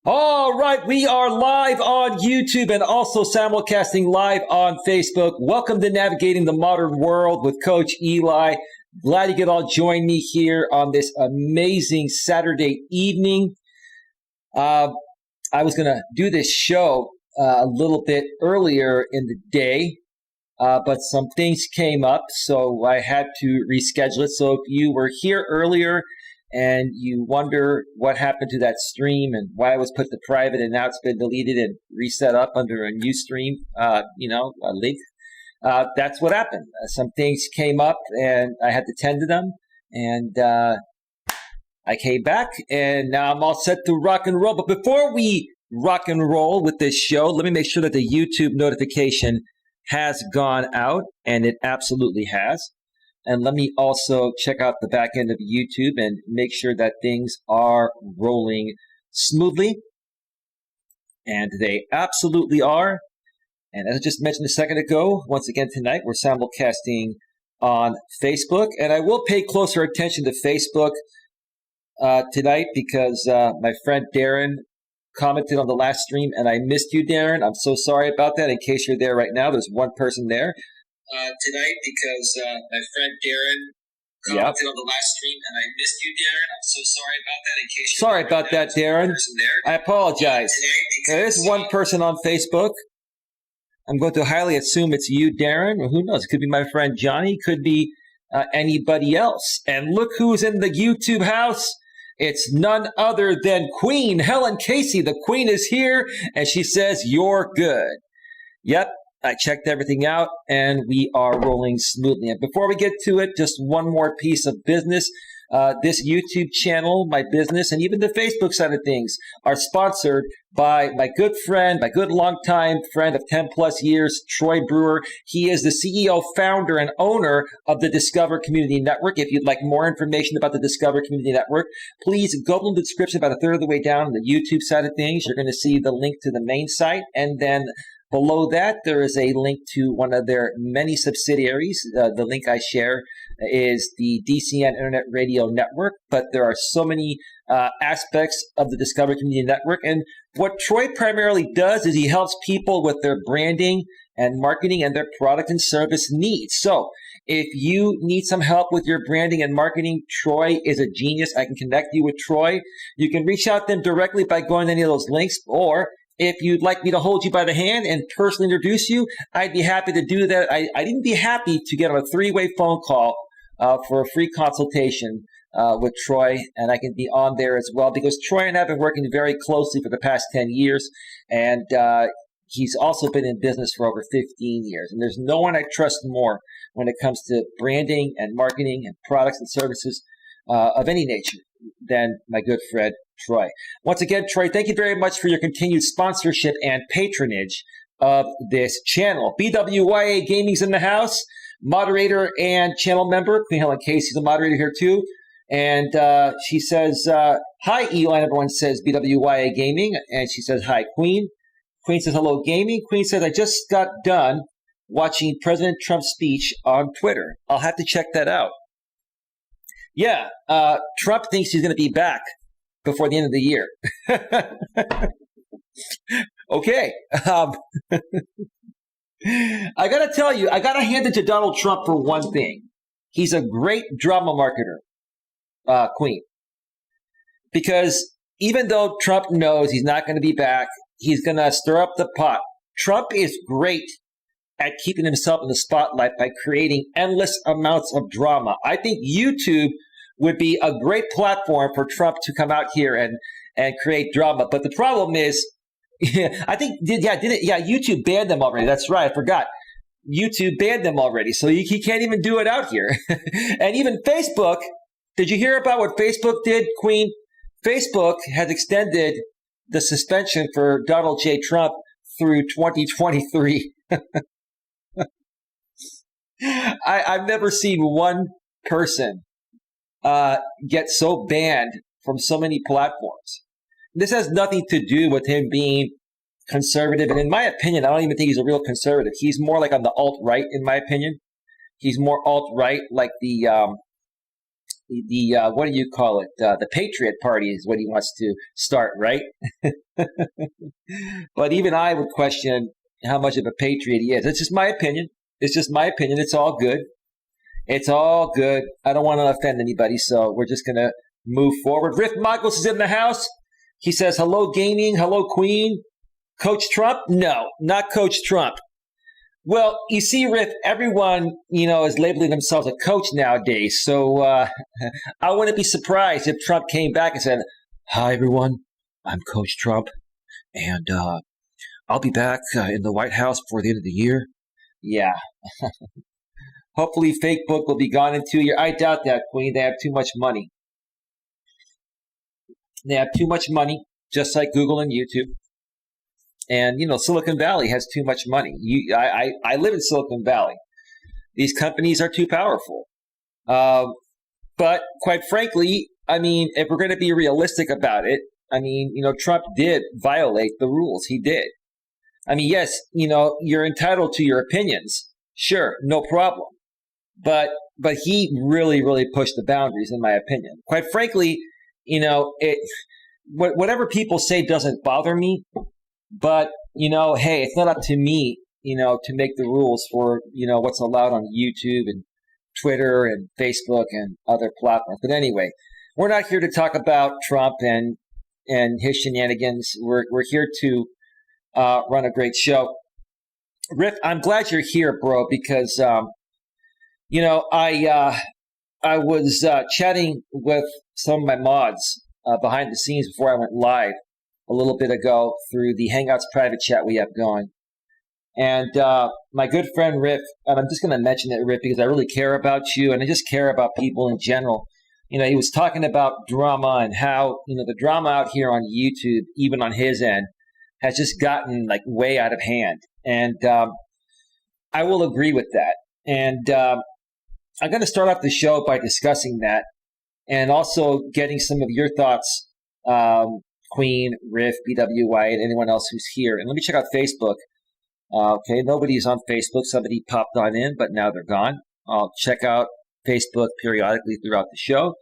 All right, we are live on YouTube and also simulcasting live on Facebook. Welcome to Navigating the Modern World with Coach Eli. Glad you could all join me here on this amazing Saturday evening. I was going to do this show a little bit earlier in the day, but some things came up, so I had to reschedule it. So if you were here earlier and you wonder what happened to that stream and why it was put to private and now it's been deleted and reset up under a new stream, a link, that's what happened. Some things came up and I had to tend to them, and I came back and now I'm all set to rock and roll. But before we rock and roll with this show, let me make sure that the YouTube notification has gone out, and it absolutely has. And let me also check out the back end of YouTube and make sure that things are rolling smoothly. And they absolutely are. And as I just mentioned a second ago, once again tonight, we're simulcasting on Facebook. And I will pay closer attention to Facebook tonight because my friend Darren commented on the last stream, and I missed you, Darren. I'm so sorry about that. In case you're there right now, there's one person there. Tonight because my friend Darren commented on the last stream, and I missed you, Darren. I'm so sorry about that. In case sorry about that, Darren. I apologize. There is one person on Facebook. I'm going to highly assume it's you, Darren. Or who knows? It could be my friend Johnny. Could be anybody else. And look who's in the YouTube house. It's none other than Queen Helen Casey. The Queen is here, and she says, "You're good." Yep. I checked everything out, and we are rolling smoothly. And before we get to it, just one more piece of business. This YouTube channel, my business, and even the Facebook side of things are sponsored by my good friend, my good longtime friend of 10 plus years, Troy Brewer. He is the CEO, founder, and owner of the Discover Community Network. If you'd like more information about the Discover Community Network, please go to the description about a third of the way down on the YouTube side of things. You're going to see the link to the main site, and then below that, there is a link to one of their many subsidiaries. The link I share is the DCN Internet Radio Network, but there are so many aspects of the Discover Community Network. And what Troy primarily does is he helps people with their branding and marketing and their product and service needs. So if you need some help with your branding and marketing, Troy is a genius. I can connect you with Troy. You can reach out to them directly by going to any of those links, or if you'd like me to hold you by the hand and personally introduce you, I'd be happy to do that. I'd even be happy to get on a three-way phone call for a free consultation with Troy, and I can be on there as well because Troy and I have been working very closely for the past 10 years, and he's also been in business for over 15 years. And there's no one I trust more when it comes to branding and marketing and products and services of any nature than my good friend Troy. Once again, Troy, thank you very much for your continued sponsorship and patronage of this channel. BWYA Gaming's in the house, moderator and channel member. Queen Helen Casey's a moderator here too. And she says, hi, Eli. Everyone says BWYA Gaming. And she says, hi, Queen. Queen says, hello, gaming. Queen says, I just got done watching President Trump's speech on Twitter. I'll have to check that out. Yeah, Trump thinks he's going to be back before the end of the year. Okay. I got to tell you, I got to hand it to Donald Trump for one thing. He's a great drama marketer, Queen. Because even though Trump knows he's not going to be back, he's going to stir up the pot. Trump is great at keeping himself in the spotlight by creating endless amounts of drama. I think YouTube would be a great platform for Trump to come out here and create drama. But the problem is, I think, YouTube banned them already. That's right. I forgot. YouTube banned them already. So he can't even do it out here. And even Facebook, did you hear about what Facebook did, Queen? Facebook has extended the suspension for Donald J. Trump through 2023. I've never seen one person get so banned from so many platforms. This has nothing to do with him being conservative. And in my opinion, I don't even think he's a real conservative. He's more like on the alt-right, in my opinion. He's more alt-right, like the what do you call it? The Patriot Party is what he wants to start, right? But even I would question how much of a patriot he is. It's just my opinion. It's just my opinion. It's all good. It's all good. I don't want to offend anybody, so we're just going to move forward. Riff Michaels is in the house. He says, hello, gaming. Hello, Queen. Coach Trump? No, not Coach Trump. Well, you see, Riff, everyone, is labeling themselves a coach nowadays. So I wouldn't be surprised if Trump came back and said, hi, everyone. I'm Coach Trump, and I'll be back in the White House before the end of the year. Yeah. Hopefully Facebook will be gone in 2 years. I doubt that, Queen. They have too much money. They have too much money, just like Google and YouTube. And, Silicon Valley has too much money. I live in Silicon Valley. These companies are too powerful. But quite frankly, if we're going to be realistic about it, Trump did violate the rules. He did. Yes, you're entitled to your opinions. Sure, no problem. But he really, really pushed the boundaries, in my opinion. Quite frankly, whatever people say doesn't bother me. But, hey, it's not up to me, to make the rules for, what's allowed on YouTube and Twitter and Facebook and other platforms. But anyway, we're not here to talk about Trump and his shenanigans. We're here to run a great show. Rick, I'm glad you're here, bro, because, I was chatting with some of my mods behind the scenes before I went live a little bit ago through the Hangouts private chat we have going. And my good friend Rick, and I'm just going to mention it, Rick, because I really care about you and I just care about people in general. He was talking about drama and how, the drama out here on YouTube, even on his end, has just gotten way out of hand. And I will agree with that. And I'm going to start off the show by discussing that and also getting some of your thoughts, Queen, Riff, BWY, and anyone else who's here. And let me check out Facebook. Okay, nobody's on Facebook. Somebody popped on in, but now they're gone. I'll check out Facebook periodically throughout the show.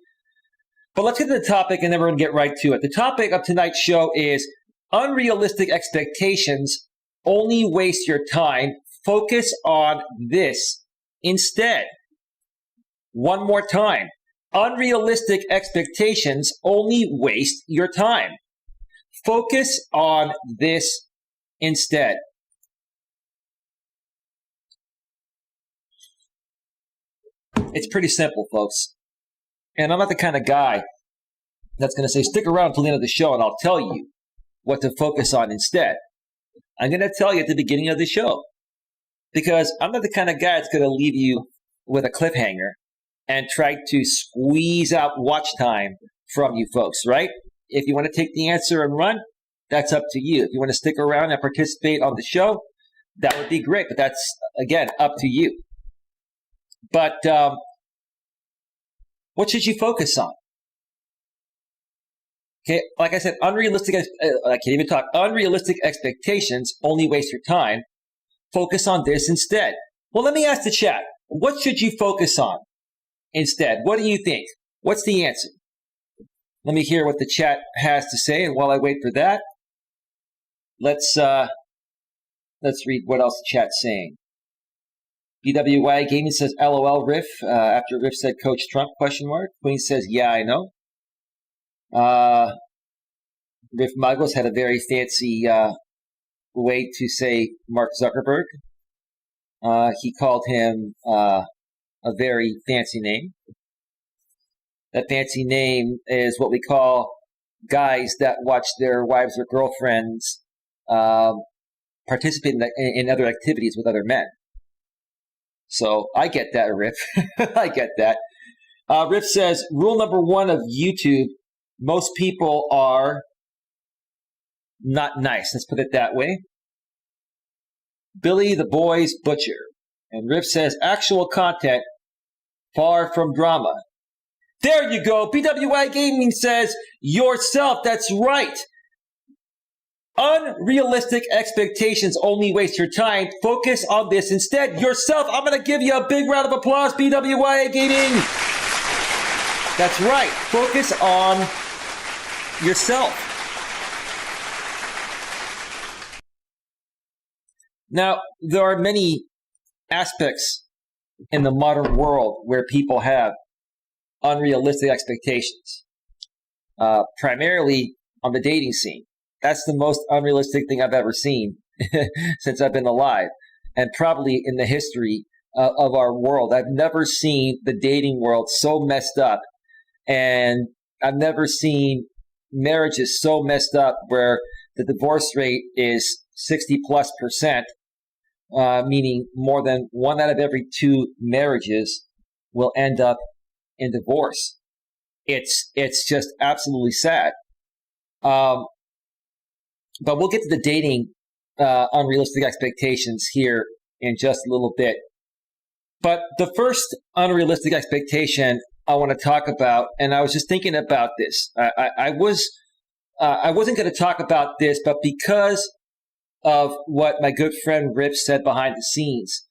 But let's get to the topic, and then we're going to get right to it. The topic of tonight's show is unrealistic expectations only waste your time. Focus on this instead. One more time. Unrealistic expectations only waste your time. Focus on this instead. It's pretty simple, folks. And I'm not the kind of guy that's going to say, stick around until the end of the show and I'll tell you what to focus on instead. I'm going to tell you at the beginning of the show. Because I'm not the kind of guy that's going to leave you with a cliffhanger and try to squeeze out watch time from you folks, right? If you want to take the answer and run, that's up to you. If you want to stick around and participate on the show, that would be great. But that's, again, up to you. But what should you focus on? Okay, like I said, unrealistic expectations only waste your time. Focus on this instead. Well, let me ask the chat. What should you focus on instead? What do you think? What's the answer? Let me hear what the chat has to say. And while I wait for that, let's read what else the chat's saying. BWY Gaming says, LOL Riff, after Riff said Coach Trump, ? Queen says, yeah, I know. Riff Magos had a very fancy way to say Mark Zuckerberg. He called him a very fancy name. That fancy name is what we call guys that watch their wives or girlfriends participate in other activities with other men. So I get that, Riff. I get that. Riff says, rule number 1 of YouTube, most people are not nice. Let's put it that way. Billy the Boy's Butcher. And Riff says, actual content, far from drama. There you go. BWI Gaming says, yourself. That's right. Unrealistic expectations only waste your time. Focus on this instead. Yourself. I'm going to give you a big round of applause, BWI Gaming. That's right. Focus on yourself. Now, there are many aspects in the modern world where people have unrealistic expectations, primarily on the dating scene. That's the most unrealistic thing I've ever seen since I've been alive, and probably in the history of our world. I've never seen the dating world so messed up, and I've never seen marriages so messed up where the divorce rate is 60+%, meaning more than 1 out of every 2 marriages will end up in divorce. It's just absolutely sad. But we'll get to the dating unrealistic expectations here in just a little bit. But the first unrealistic expectation I want to talk about, and I was just thinking about this. I wasn't going to talk about this, but because of what my good friend Rip said behind the scenes,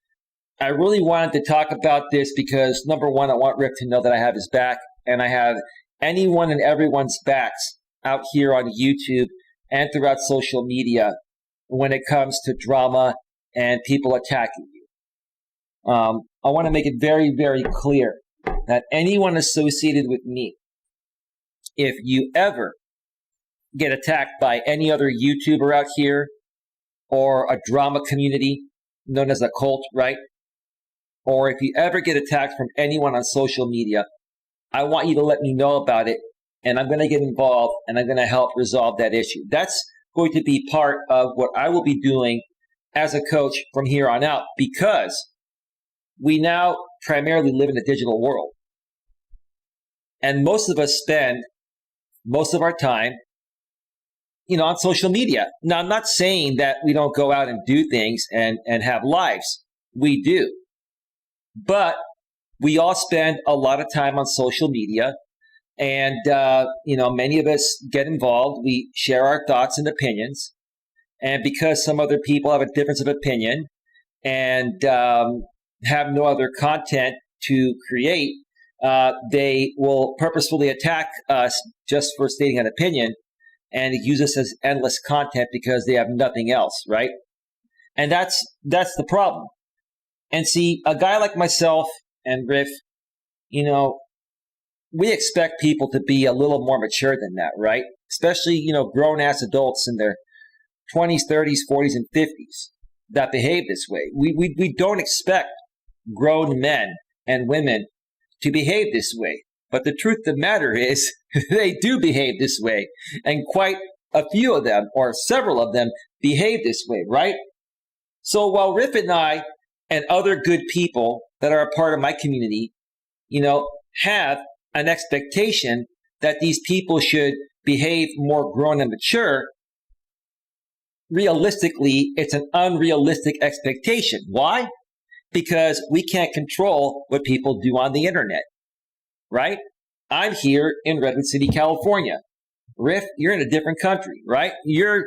I really wanted to talk about this because, number one, I want Rip to know that I have his back, and I have anyone and everyone's backs out here on YouTube and throughout social media when it comes to drama and people attacking you. I want to make it very, very clear that anyone associated with me, if you ever get attacked by any other YouTuber out here or a drama community known as a cult, right? Or if you ever get attacked from anyone on social media, I want you to let me know about it, and I'm going to get involved, and I'm going to help resolve that issue. That's going to be part of what I will be doing as a coach from here on out, because we now primarily live in a digital world. And most of us spend most of our time, on social media. Now, I'm not saying that we don't go out and do things and have lives. We do. But we all spend a lot of time on social media, and, many of us get involved. We share our thoughts and opinions. And because some other people have a difference of opinion and have no other content to create, they will purposefully attack us just for stating an opinion and use us as endless content because they have nothing else, right? And that's the problem. And see, a guy like myself and Riff, we expect people to be a little more mature than that, right? Especially, grown-ass adults in their 20s, 30s, 40s, and 50s that behave this way. We don't expect grown men and women to behave this way. But the truth of the matter is they do behave this way. And quite a few of them, or several of them, behave this way, right? So while Riff and I and other good people that are a part of my community, have an expectation that these people should behave more grown and mature, realistically, it's an unrealistic expectation. Why? Because we can't control what people do on the internet, right? I'm here in Redwood City, California. Riff, you're in a different country, right? You're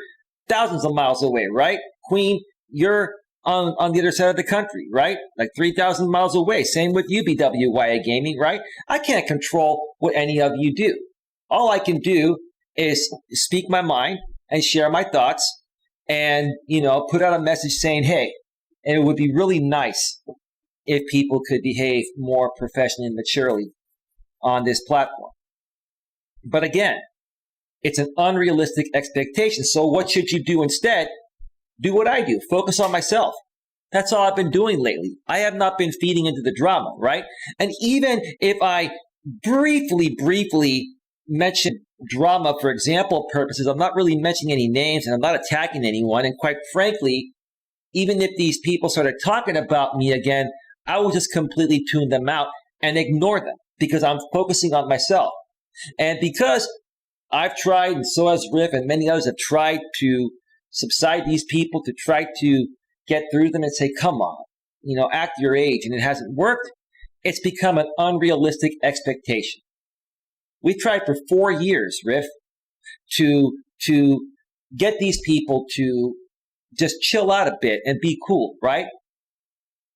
thousands of miles away, right? Queen, you're on the other side of the country, right? Like 3,000 miles away. Same with UBWYA Gaming, right? I can't control what any of you do. All I can do is speak my mind and share my thoughts and, put out a message saying, hey, and it would be really nice if people could behave more professionally and maturely on this platform. But again, it's an unrealistic expectation. So what should you do instead? Do what I do. Focus on myself. That's all I've been doing lately. I have not been feeding into the drama, right? And even if I briefly mention drama for example purposes, I'm not really mentioning any names and I'm not attacking anyone. And quite frankly, even if these people started talking about me again, I will just completely tune them out and ignore them because I'm focusing on myself. And because I've tried, and so has Riff and many others have tried to subside these people, to try to get through them and say, come on, act your age, and it hasn't worked, it's become an unrealistic expectation. We tried for 4 years, Riff, to get these people to just chill out a bit and be cool, right?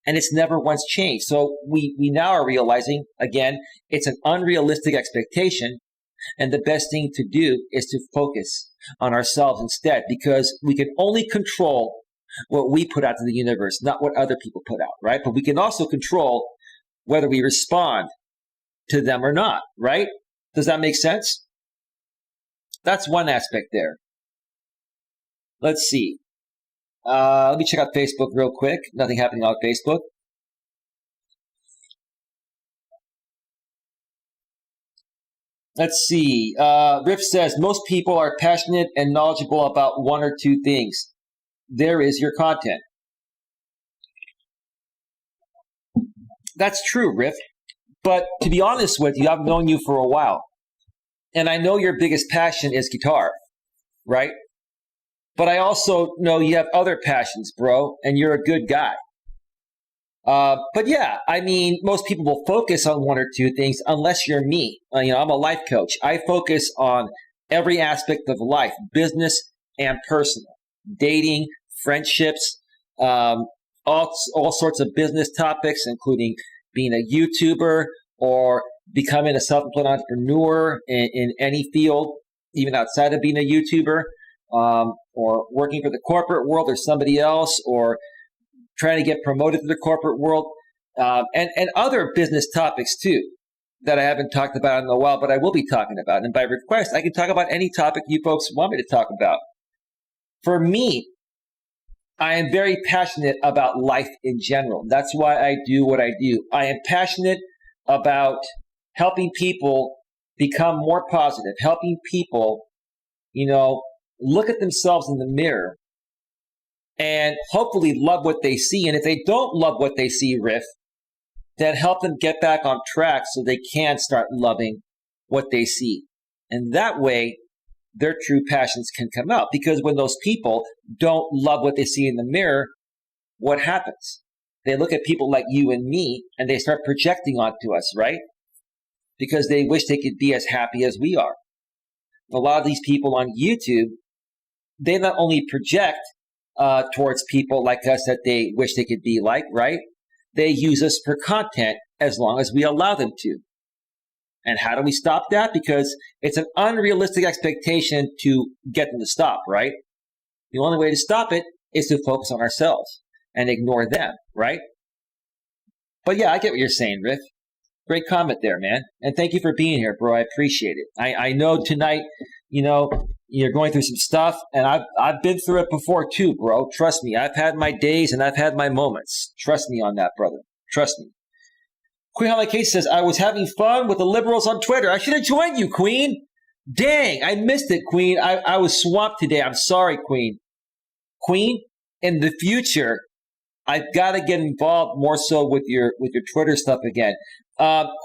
and it's never once changed. So we now are realizing, again, it's an unrealistic expectation. And the best thing to do is to focus on ourselves instead, because we can only control what we put out to the universe, not what other people put out, right? But we can also control whether we respond to them or not, right? Does that make sense? That's one aspect there. Let's see. Let me check out Facebook real quick. Nothing happening on Facebook. Let's see. Riff says, most people are passionate and knowledgeable about one or two things. There is your content. That's true, Riff. But to be honest with you, I've known you for a while. And I know your biggest passion is guitar, right? But I also know you have other passions, bro, and you're a good guy. But yeah, I mean, most people will focus on one or two things unless you're me. I'm a life coach. I focus on every aspect of life, business and personal, dating, friendships, all sorts of business topics, including being a YouTuber or becoming a self-employed entrepreneur in any field, even outside of being a YouTuber, or working for the corporate world or somebody else, or trying to get promoted to the corporate world, and other business topics too that I haven't talked about in a while, but I will be talking about. And by request, I can talk about any topic you folks want me to talk about. For me, I am very passionate about life in general. That's why I do what I do. I am passionate about helping people become more positive, helping people, look at themselves in the mirror and hopefully love what they see. And if they don't love what they see, Riff, then help them get back on track so they can start loving what they see. And that way, their true passions can come out. Because when those people don't love what they see in the mirror, what happens? They look at people like you and me and they start projecting onto us, right? Because they wish they could be as happy as we are. A lot of these people on YouTube, they not only project towards people like us that they wish they could be like, right? They use us for content as long as we allow them to. And how do we stop that? Because it's an unrealistic expectation to get them to stop, right? The only way to stop it is to focus on ourselves and ignore them, right? But yeah, I get what you're saying, Riff. Great comment there, man. And thank you for being here, bro. I appreciate it. I know tonight, you're going through some stuff, and I've been through it before too, bro. Trust me. I've had my days and I've had my moments. Trust me on that, brother. Trust me. Queen Holly Case says, I was having fun with the liberals on Twitter. I should have joined you, Queen. Dang, I missed it, Queen. I was swamped today. I'm sorry, Queen. Queen, in the future, I've got to get involved more so with your Twitter stuff again.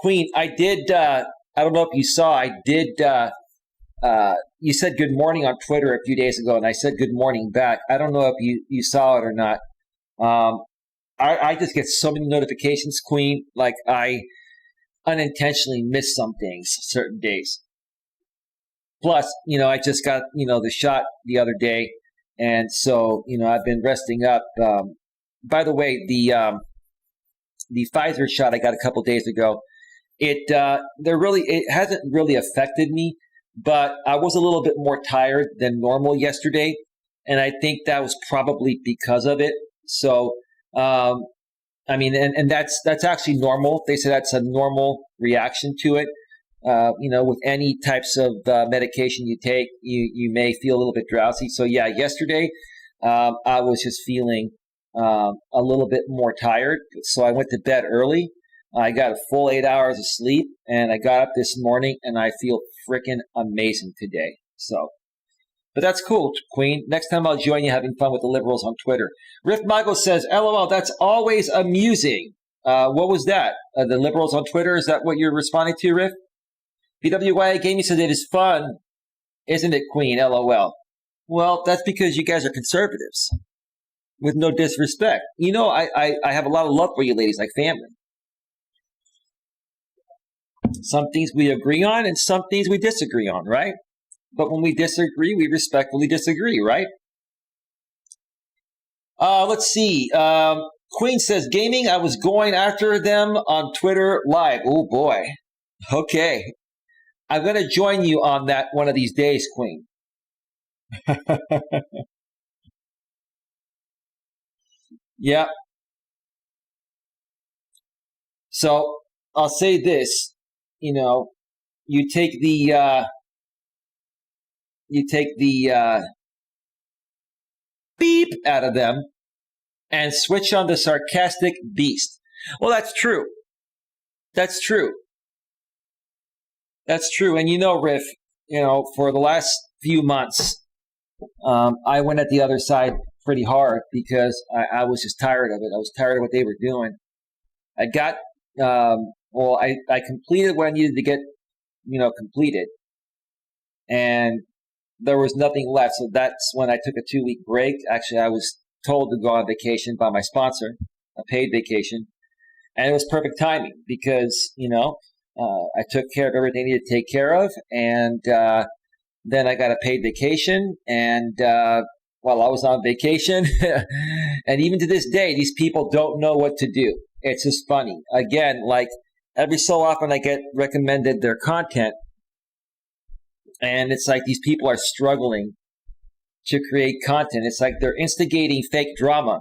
Queen, I did, I don't know if you saw, you said good morning on Twitter a few days ago, and I said good morning back. I don't know if you saw it or not. I just get so many notifications, Queen, like I unintentionally miss some things certain days. Plus, I just got, the shot the other day, and so, I've been resting up. By the way, the Pfizer shot I got a couple days ago, it hasn't really affected me, but I was a little bit more tired than normal yesterday, and I think that was probably because of it. So, and that's actually normal. They say that's a normal reaction to it. With any types of medication you take, you may feel a little bit drowsy. So yeah, yesterday I was just feeling a little bit more tired. So I went to bed early. I got a full 8 hours of sleep, and I got up this morning, and I feel freaking amazing today. So, but that's cool, Queen. Next time I'll join you having fun with the liberals on Twitter. Riff Michael says, LOL, that's always amusing. What was that? The liberals on Twitter? Is that what you're responding to, Riff? BWYA Gaming says it is fun, isn't it, Queen? LOL. Well, that's because you guys are conservatives. With no disrespect. I have a lot of love for you ladies, like family. Some things we agree on and some things we disagree on, right? But when we disagree, we respectfully disagree, right? Let's see. Queen says, gaming, I was going after them on Twitter live. Oh, boy. Okay. I'm going to join you on that one of these days, Queen. Yeah. So I'll say this, you take the beep out of them and switch on the sarcastic beast. Well, that's true. That's true. That's true. And Riff, for the last few months, I went at the other side pretty hard because I was just tired of it. I was tired of what they were doing. I got, I completed what I needed to get, completed. And there was nothing left. So that's when I took a 2-week break. Actually, I was told to go on vacation by my sponsor, a paid vacation. And it was perfect timing because, I took care of everything I needed to take care of. And then I got a paid vacation. And while I was on vacation, and even to this day, these people don't know what to do. It's just funny. Again, like every so often I get recommended their content. And it's like these people are struggling to create content. It's like they're instigating fake drama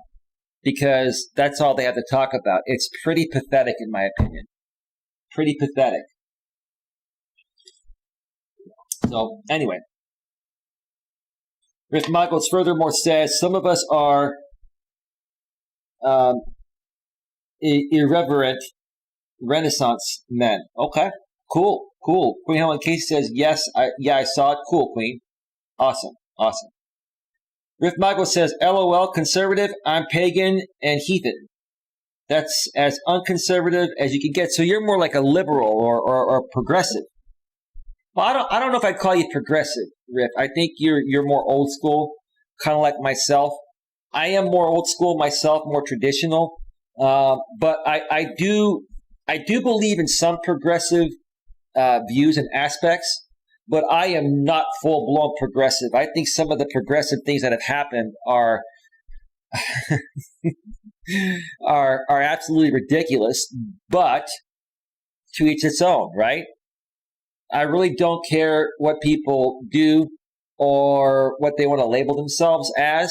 because that's all they have to talk about. It's pretty pathetic, in my opinion. Pretty pathetic. So, anyway. Riff Michaels furthermore says, some of us are irreverent Renaissance men. Okay, cool. Queen Helen Casey says, yes, I saw it. Cool, Queen. Awesome. Riff Michaels says, LOL, conservative, I'm pagan and heathen. That's as unconservative as you can get. So you're more like a liberal or progressive. Well, I don't know if I'd call you progressive, Riff. I think you're more old school, kind of like myself. I am more old school myself, more traditional. But I do believe in some progressive views and aspects, but I am not full-blown progressive. I think some of the progressive things that have happened are are absolutely ridiculous, but to each its own, right? I really don't care what people do or what they want to label themselves as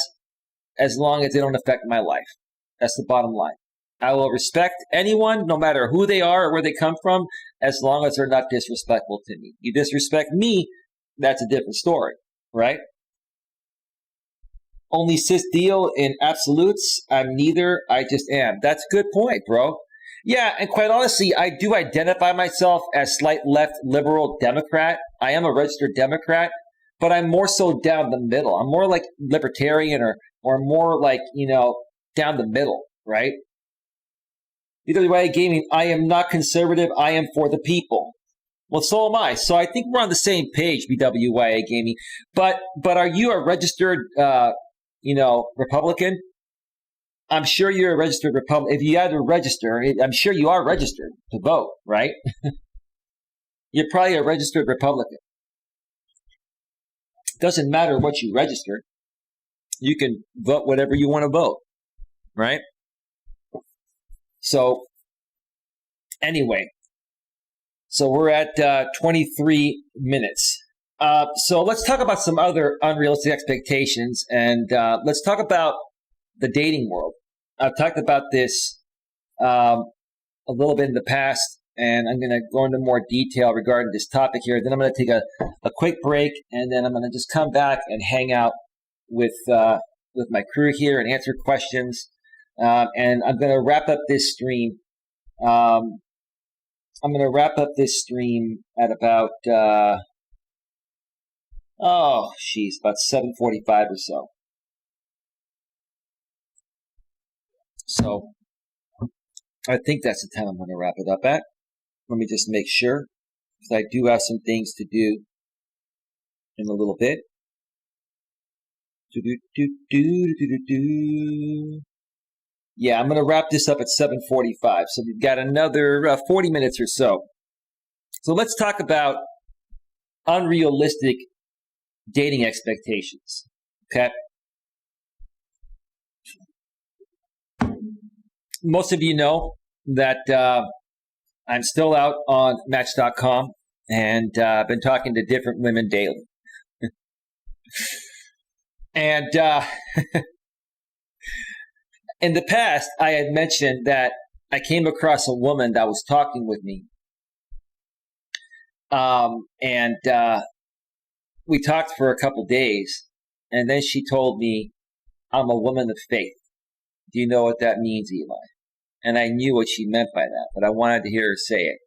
long as they don't affect my life. That's the bottom line. I will respect anyone, no matter who they are or where they come from, as long as they're not disrespectful to me. You disrespect me, that's a different story, right? Only cis deal in absolutes. I'm neither. I just am. That's a good point, bro. Yeah, and quite honestly, I do identify myself as slight left liberal Democrat. I am a registered Democrat, but I'm more so down the middle. I'm more like libertarian or more like, down the middle, right? BWIA Gaming, I am not conservative. I am for the people. Well, so am I. So I think we're on the same page, BWIA Gaming. But are you a registered, Republican? I'm sure you're a registered Republican. If you had to register, I'm sure you are registered to vote, right? You're probably a registered Republican. Doesn't matter what you register. You can vote whatever you want to vote, right? So, anyway, so we're at 23 minutes. So let's talk about some other unrealistic expectations, and let's talk about the dating world. I've talked about this a little bit in the past, and I'm going to go into more detail regarding this topic here. Then I'm going to take a quick break, and then I'm going to just come back and hang out with my crew here and answer questions. And I'm going to wrap up this stream. I'm going to wrap up this stream at about about 7:45 or so. So I think that's the time I'm going to wrap it up at. Let me just make sure, because I do have some things to do in a little bit. Yeah, I'm going to wrap this up at 7:45. So we've got another 40 minutes or so. So let's talk about unrealistic dating expectations. Okay. most of you know that I'm still out on Match.com, and I've been talking to different women daily. And in the past, I had mentioned that I came across a woman that was talking with me. And we talked for a couple days, and then she told me, I'm a woman of faith. Do you know what that means, Eli? And I knew what she meant by that, but I wanted to hear her say it.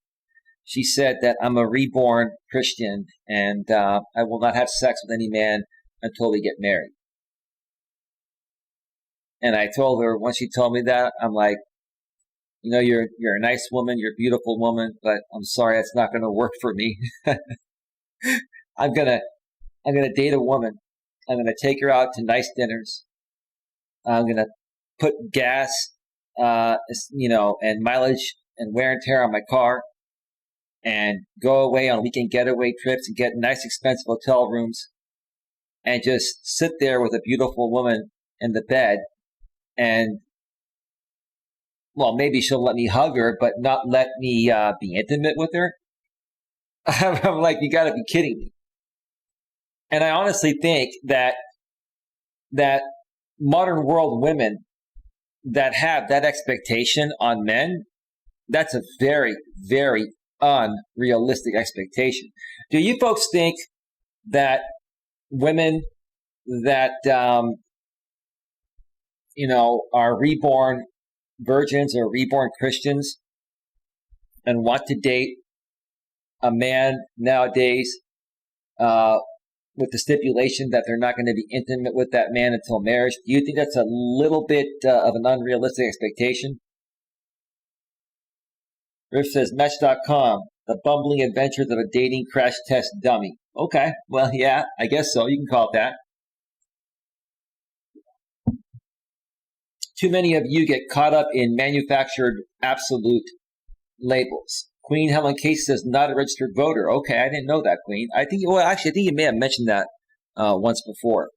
She said that I'm a reborn Christian, and I will not have sex with any man until we get married. And I told her, when she told me that, I'm like, you know, you're a nice woman, you're a beautiful woman, but I'm sorry, that's not going to work for me. I'm gonna date a woman. I'm gonna take her out to nice dinners. I'm gonna put gas, and mileage and wear and tear on my car, and go away on weekend getaway trips and get nice, expensive hotel rooms, and just sit there with a beautiful woman in the bed, and well, maybe she'll let me hug her, but not let me be intimate with her. I'm like, you got to be kidding me. And I honestly think that modern world women that have that expectation on men, that's a very, very unrealistic expectation. Do you folks think that women that are reborn virgins or reborn Christians and want to date a man nowadays with the stipulation that they're not going to be intimate with that man until marriage, do you think that's a little bit of an unrealistic expectation? Riff says, Match.com, the bumbling adventures of a dating crash test dummy. Okay, well, yeah, I guess so. You can call it that. Too many of you get caught up in manufactured absolute labels. Queen Helen Case says, not a registered voter. Okay, I didn't know that, Queen. I think you may have mentioned that once before.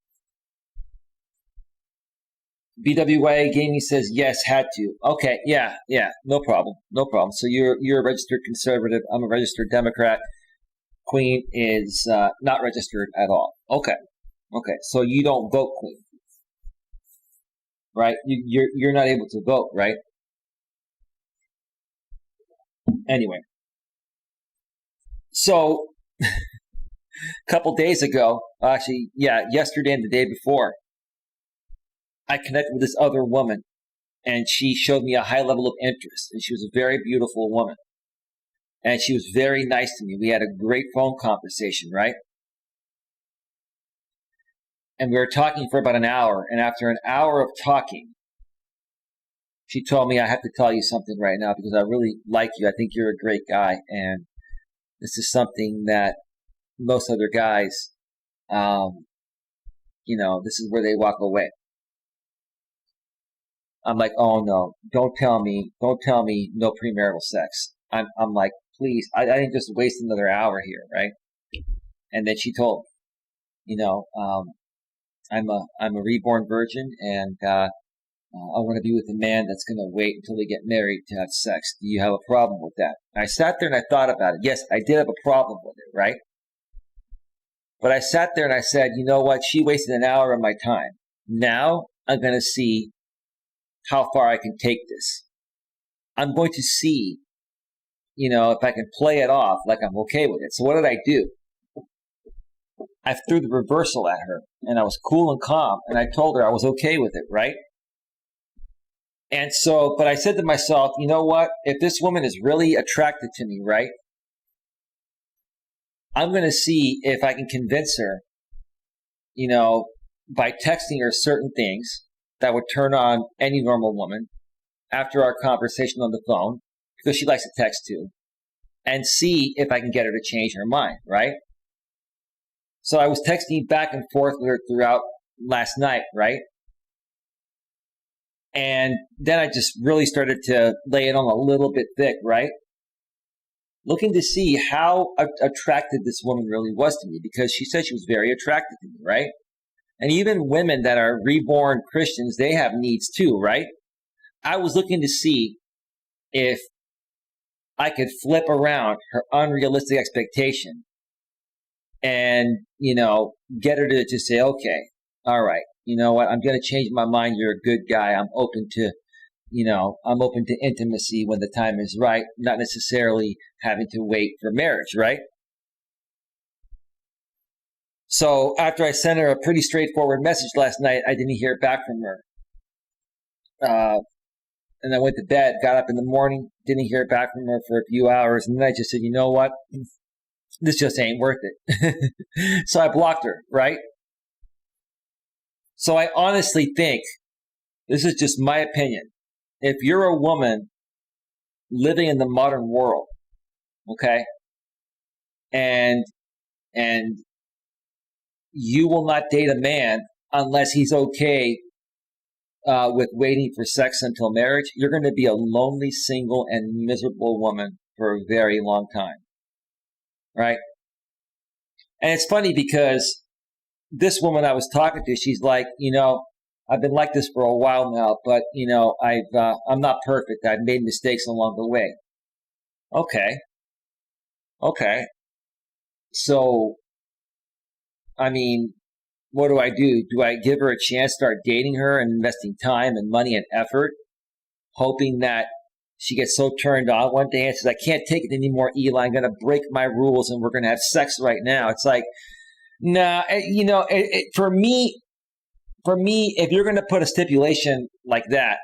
BWA Gaming says, yes, had to. Okay, yeah, no problem. So you're a registered conservative. I'm a registered Democrat. Queen is not registered at all. Okay, so you don't vote, Queen. Right? You're not able to vote, right? Anyway, so a couple days ago, yesterday and the day before, I connected with this other woman, and she showed me a high level of interest, and she was a very beautiful woman, and she was very nice to me. We had a great phone conversation, right? And we were talking for about an hour, and after an hour of talking, she told me, I have to tell you something right now because I really like you. I think you're a great guy, and this is something that most other guys, this is where they walk away. I'm like, oh no, don't tell me no premarital sex. I'm like, please, I didn't just waste another hour here, right? And then she told me, I'm a reborn virgin, and I want to be with a man that's going to wait until we get married to have sex. Do you have a problem with that? And I sat there and I thought about it. Yes, I did have a problem with it, right? But I sat there and I said, you know what? She wasted an hour of my time. Now I'm going to see how far I can take this. I'm going to see, if I can play it off like I'm okay with it. So what did I do? I threw the reversal at her, and I was cool and calm, and I told her I was okay with it, right? And so, but I said to myself, you know what? If this woman is really attracted to me, right? I'm going to see if I can convince her, by texting her certain things that would turn on any normal woman after our conversation on the phone, because she likes to text too, and see if I can get her to change her mind, right? So I was texting back and forth with her throughout last night, right? And then I just really started to lay it on a little bit thick, right? Looking to see how attracted this woman really was to me, because she said she was very attracted to me, right? And even women that are reborn Christians, they have needs too, right? I was looking to see if I could flip around her unrealistic expectation and, get her to just say, okay, all right, you know what? I'm going to change my mind. You're a good guy. I'm open to intimacy when the time is right, not necessarily having to wait for marriage, right? So after I sent her a pretty straightforward message last night, I didn't hear back from her. And I went to bed, got up in the morning, didn't hear back from her for a few hours. And then I just said, you know what? This just ain't worth it. So I blocked her, right? So I honestly think, this is just my opinion, if you're a woman living in the modern world, okay, and you will not date a man unless he's okay with waiting for sex until marriage, you're going to be a lonely, single, and miserable woman for a very long time, right? And it's funny because this woman I was talking to, she's like, I've been like this for a while now, but I'm not perfect. I've made mistakes along the way. Okay. So, I mean, what do I do? Do I give her a chance, start dating her and investing time and money and effort, hoping that she gets so turned on one day and says, I can't take it anymore, Eli. I'm going to break my rules and we're going to have sex right now. It's like, nah, for me, if you're going to put a stipulation like that,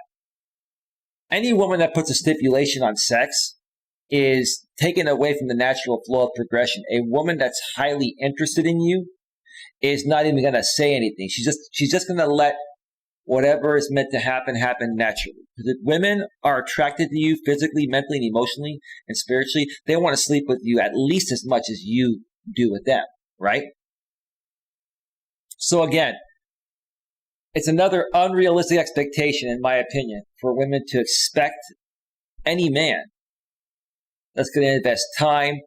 any woman that puts a stipulation on sex is taken away from the natural flow of progression. A woman that's highly interested in you is not even going to say anything. She's just going to let whatever is meant to happen naturally. Because if women are attracted to you physically, mentally, and emotionally, and spiritually, they want to sleep with you at least as much as you do with them, right? So again, it's another unrealistic expectation, in my opinion, for women to expect any man that's going to invest time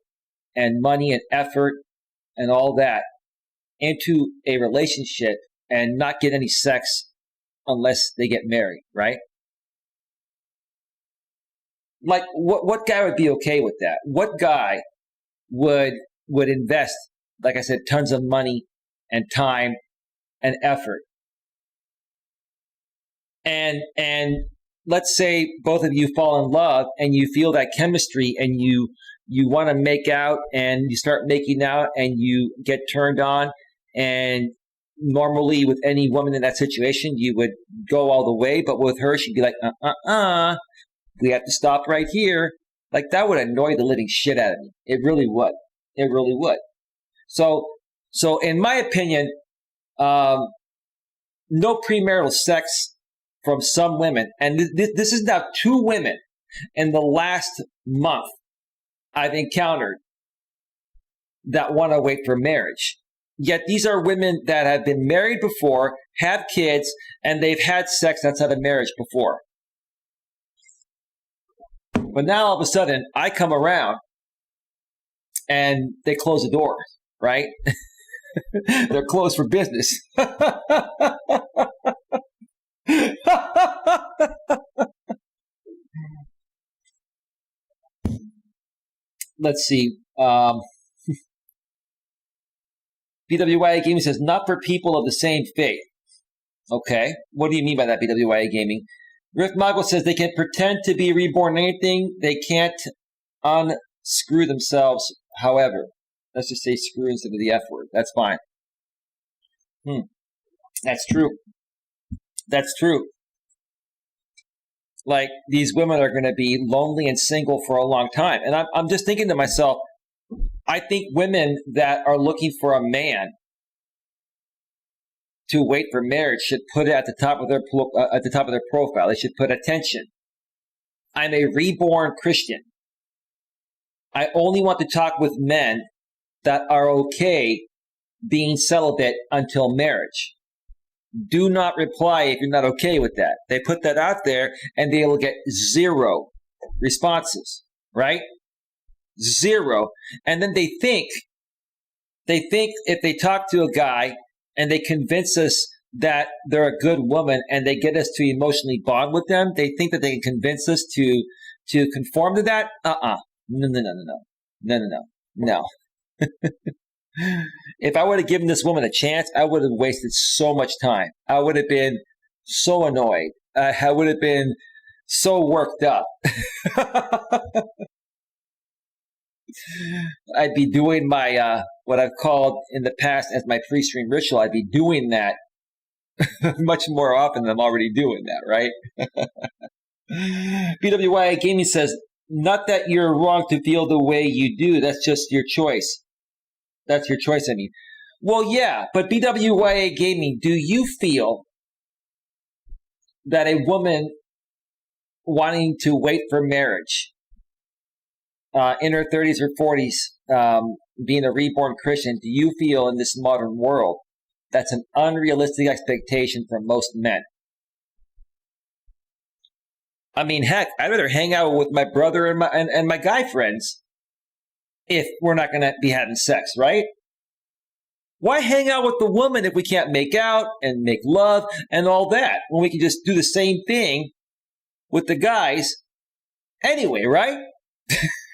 and money and effort and all that into a relationship and not get any sex unless they get married, right? Like, what guy would be okay with that? What guy would invest, like I said, tons of money and time and effort? And let's say both of you fall in love and you feel that chemistry and you want to make out and you start making out and you get turned on, and normally with any woman in that situation, you would go all the way, but with her, she'd be like, we have to stop right here. Like, that would annoy the living shit out of me. It really would. It really would. So in my opinion, no premarital sex from some women, and this is now 2 women in the last month I've encountered that want to wait for marriage. Yet these are women that have been married before, have kids, and they've had sex outside of marriage before. But now all of a sudden, I come around and they close the door, right? They're closed for business. Let's see. BWIA Gaming says, not for people of the same faith. Okay. What do you mean by that, BWIA Gaming? Riff Mago says they can pretend to be reborn anything. They can't unscrew themselves, however. Let's just say screw instead of the F word. That's fine. That's true. That's true. Like, these women are going to be lonely and single for a long time. And I'm just thinking to myself, I think women that are looking for a man to wait for marriage should put it at the top of their profile. They should put attention. I'm a reborn Christian. I only want to talk with men that are okay being celibate until marriage. Do not reply if you're not okay with that. They put that out there and they will get 0 responses, right? 0. And then they think if they talk to a guy and they convince us that they're a good woman and they get us to emotionally bond with them. They think that they can convince us to conform to that. No, no, no, no, no, no, no, no, no. If I would have given this woman a chance, I would have wasted so much time. I would have been so annoyed. I would have been so worked up. I'd be doing my what I've called in the past as my pre-stream ritual. I'd be doing that much more often than I'm already doing that, right? BWYA Gaming says, not that you're wrong to feel the way you do. That's just your choice. That's your choice, I mean. Well, yeah, but BWYA Gaming, do you feel that a woman wanting to wait for marriage in her 30s or 40s, being a reborn Christian, do you feel in this modern world that's an unrealistic expectation for most men? I mean, heck, I'd rather hang out with my brother and my guy friends if we're not going to be having sex, right? Why hang out with the woman if we can't make out and make love and all that when we can just do the same thing with the guys anyway, right?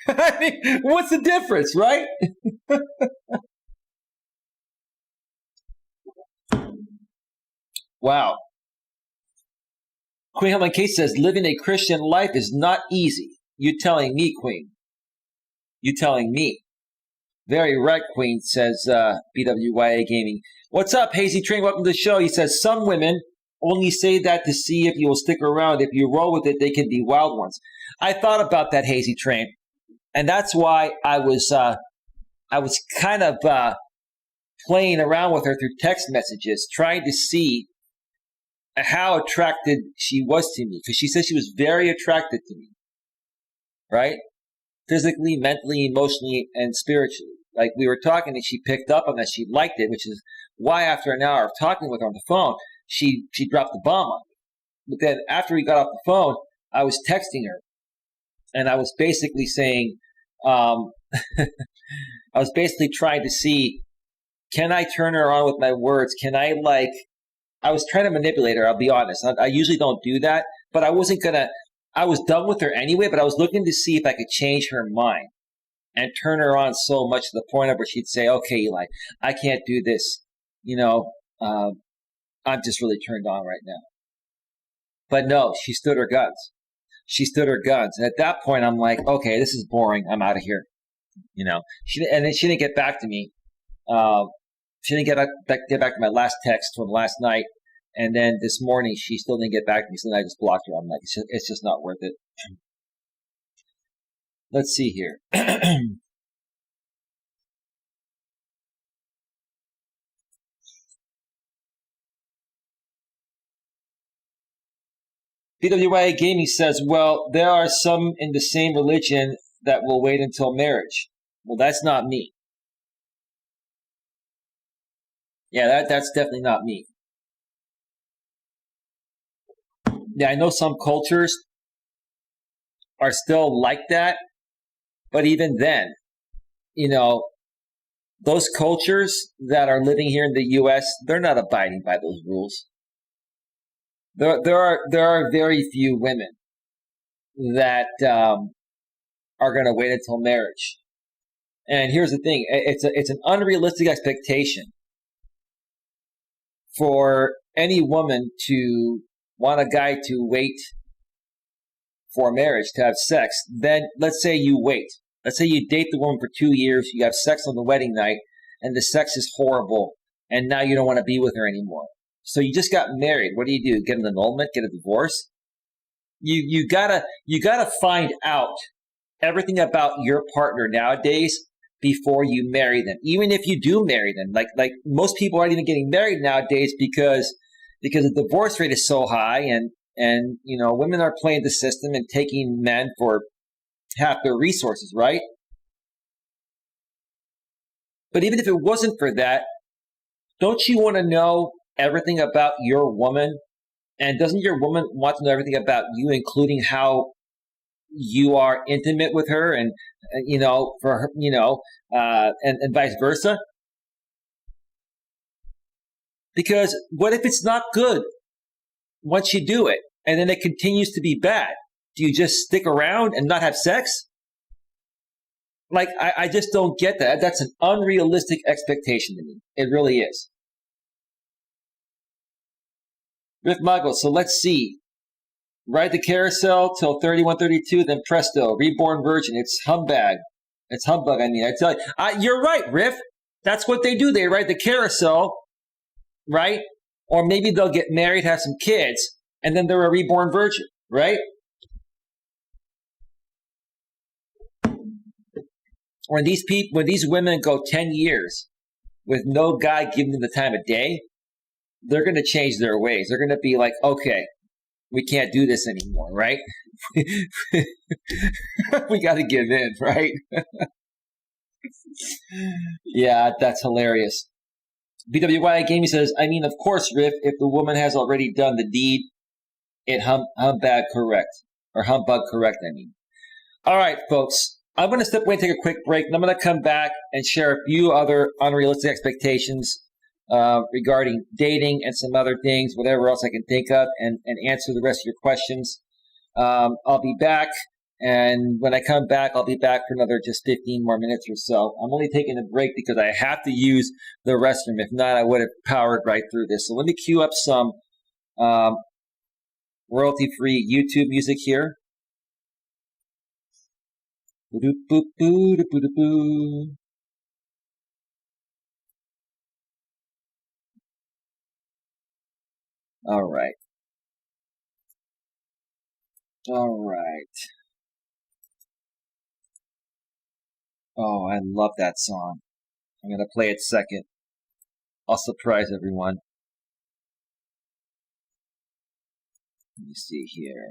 I mean, what's the difference, right? Wow. Queen Helen Case says, living a Christian life is not easy. You telling me, Queen. You telling me. Very right, Queen, says BWYA Gaming. What's up, Hazy Train? Welcome to the show. He says, some women only say that to see if you will stick around. If you roll with it, they can be wild ones. I thought about that, Hazy Train. And that's why I was kind of playing around with her through text messages, trying to see how attracted she was to me. Because she said she was very attracted to me, right? Physically, mentally, emotionally, and spiritually. Like we were talking and she picked up on that. She liked it, which is why after an hour of talking with her on the phone, she dropped the bomb on me. But then after we got off the phone, I was texting her. And I was basically saying, I was basically trying to see, can I turn her on with my words? Can I I was trying to manipulate her, I'll be honest. I usually don't do that, but I was done with her anyway, but I was looking to see if I could change her mind and turn her on so much to the point of where she'd say, okay, Eli, I can't do this. I'm just really turned on right now. But no, she stood her guns. She stood her guns. And at that point, I'm like, okay, this is boring. I'm out of here. And then she didn't get back to me. She didn't get back to my last text from last night. And then this morning, she still didn't get back to me. So then I just blocked her. I'm like, it's just not worth it. Let's see here. BWIA Gaming says, well, there are some in the same religion that will wait until marriage. Well, that's not me. Yeah, that's definitely not me. Yeah, I know some cultures are still like that, but even then, those cultures that are living here in the U.S., they're not abiding by those rules. There are very few women that are going to wait until marriage. And here's the thing: it's an unrealistic expectation for any woman to want a guy to wait for marriage to have sex. Then let's say you wait. Let's say you date the woman for 2 years, you have sex on the wedding night, and the sex is horrible, and now you don't want to be with her anymore. So you just got married. What do? Get an annulment? Get a divorce? You gotta find out everything about your partner nowadays before you marry them. Even if you do marry them, like most people aren't even getting married nowadays because the divorce rate is so high, and women are playing the system and taking men for half their resources, right? But even if it wasn't for that, don't you want to know everything about your woman? And doesn't your woman want to know everything about you, including how you are intimate with her, and for her, and vice versa? Because what if it's not good once you do it and then it continues to be bad? Do you just stick around and not have sex? Like, I just don't get that. That's an unrealistic expectation to me. It really is. Riff Michael, so let's see. Ride the carousel till 31:32, then presto, reborn virgin. It's humbug. It's humbug, I mean. I tell you. You're right, Riff. That's what they do. They ride the carousel, right? Or maybe they'll get married, have some kids, and then they're a reborn virgin, right? When these women go 10 years with no guy giving them the time of day, they're going to change their ways. They're going to be like, okay, we can't do this anymore, right? We got to give in, right? Yeah, that's hilarious. BWY Gaming says, I mean, of course, Riff, if the woman has already done the deed, it humbug correct. Or humbug correct, I mean. All right, folks. I'm going to step away and take a quick break, and I'm going to come back and share a few other unrealistic expectations regarding dating and some other things, whatever else I can think of, and answer the rest of your questions. I'll be back, and when I come back, I'll be back for another just 15 more minutes or so. I'm only taking a break because I have to use the restroom. If not, I would have powered right through this. So let me cue up some royalty-free YouTube music here. All right. All right. Oh, I love that song. I'm going to play it second. I'll surprise everyone. Let me see here.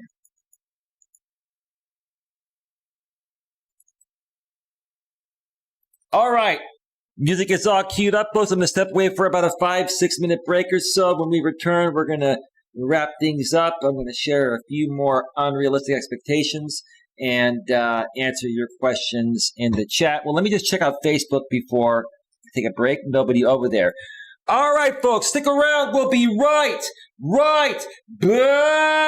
All right. Music is all queued up, folks. I'm going to step away for about a 5-6 minute break or so. When we return, we're going to wrap things up. I'm going to share a few more unrealistic expectations and answer your questions in the chat. Well, let me just check out Facebook before I take a break. Nobody over there. All right, folks, stick around. We'll be right back.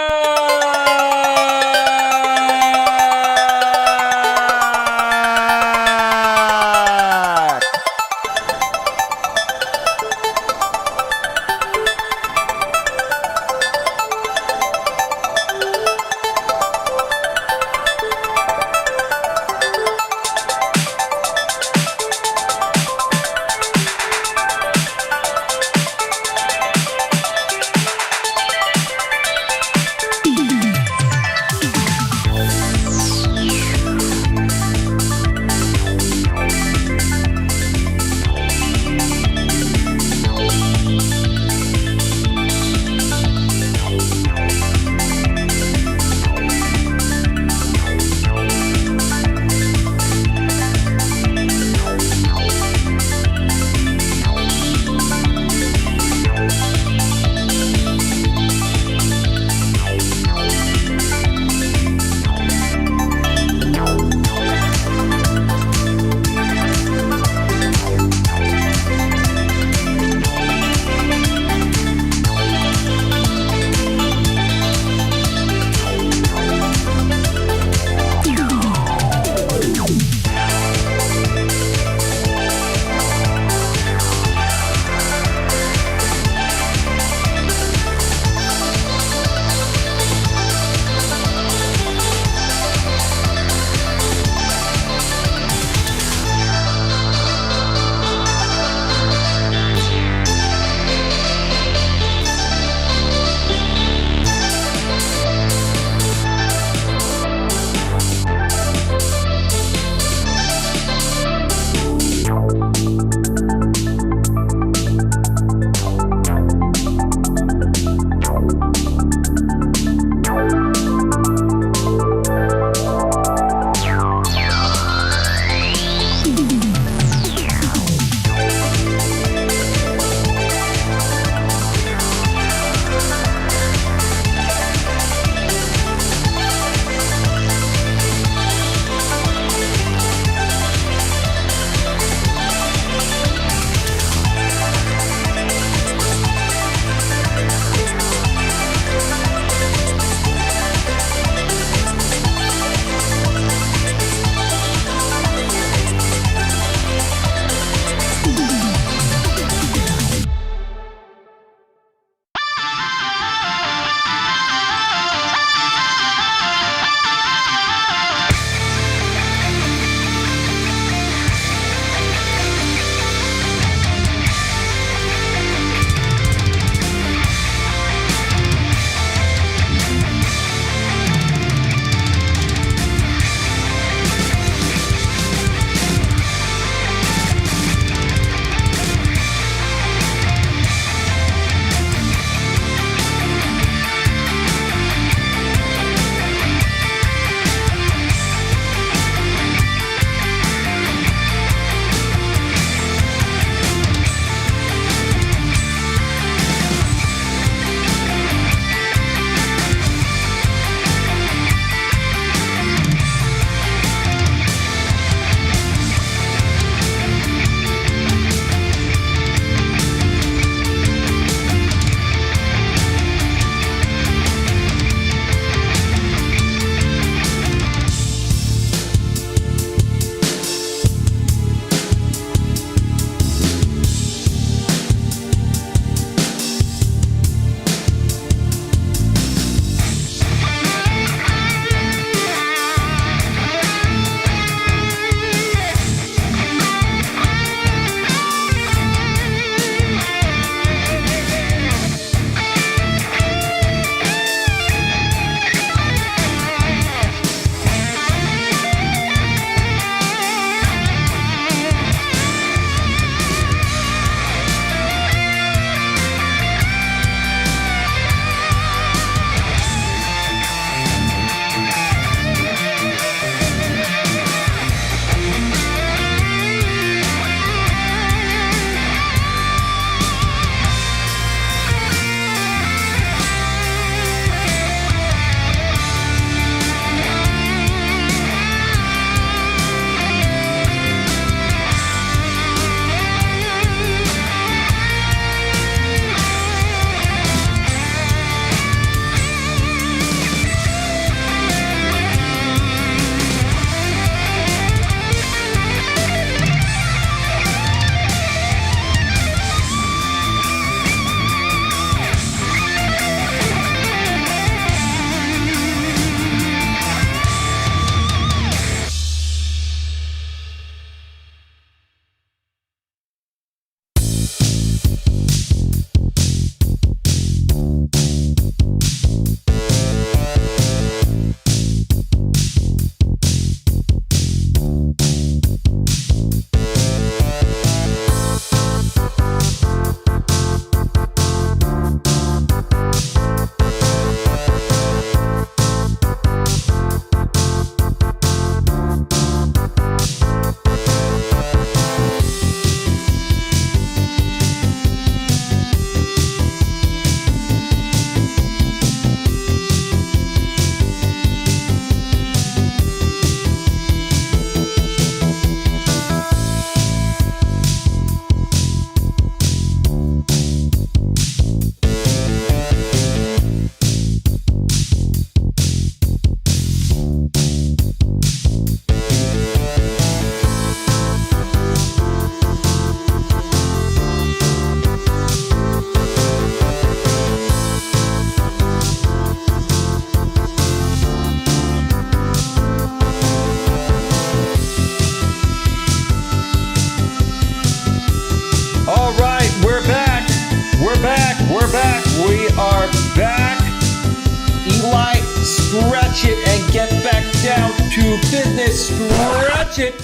scratch it and get back down to business. Scratch it.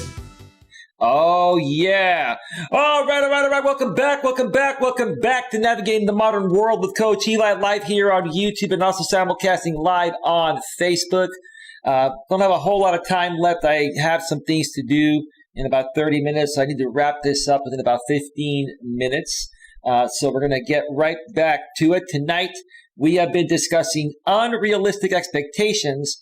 Oh, yeah. All right. Welcome back to Navigating the Modern World with Coach Eli, live here on YouTube and also simulcasting live on Facebook. Don't have a whole lot of time left. I have some things to do in about 30 minutes. I need to wrap this up within about 15 minutes. So we're going to get right back to it. Tonight, we have been discussing unrealistic expectations.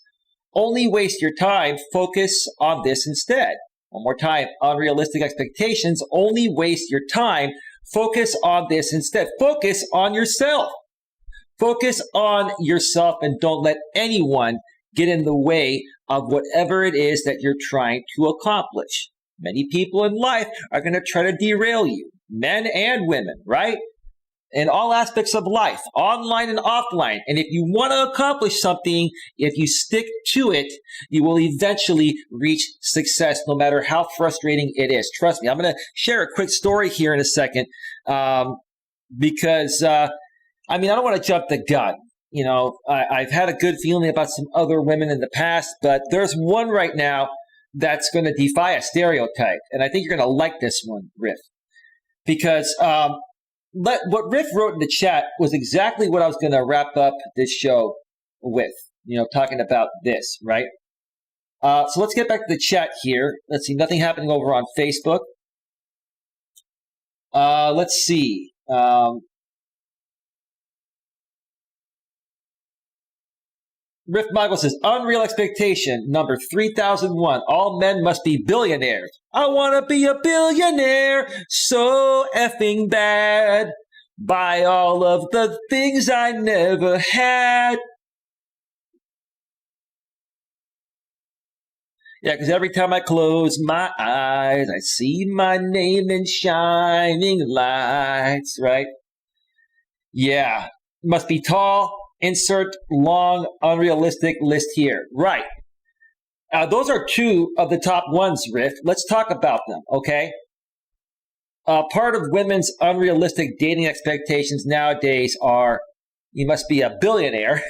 Only waste your time. Focus on this instead. One more time. Unrealistic expectations. Only waste your time. Focus on this instead. Focus on yourself. Focus on yourself and don't let anyone get in the way of whatever it is that you're trying to accomplish. Many people in life are going to try to derail you, men and women, right? In all aspects of life, online and offline. And if you want to accomplish something, if you stick to it, you will eventually reach success, no matter how frustrating it is. Trust me, I'm going to share a quick story here in a second because, I don't want to jump the gun. You know, I've had a good feeling about some other women in the past, but there's one right now that's going to defy a stereotype. And I think you're going to like this one, Riff. Because what Riff wrote in the chat was exactly what I was going to wrap up this show with, talking about this, right? So let's get back to the chat here. Let's see, nothing happening over on Facebook. Let's see. Riff Michael says, unreal expectation, number 3001. All men must be billionaires. I want to be a billionaire, so effing bad. Buy all of the things I never had. Yeah, because every time I close my eyes, I see my name in shining lights, right? Yeah, must be tall. Insert long, unrealistic list here. Right. Those are two of the top ones, Riff. Let's talk about them, okay? Part of women's unrealistic dating expectations nowadays are you must be a billionaire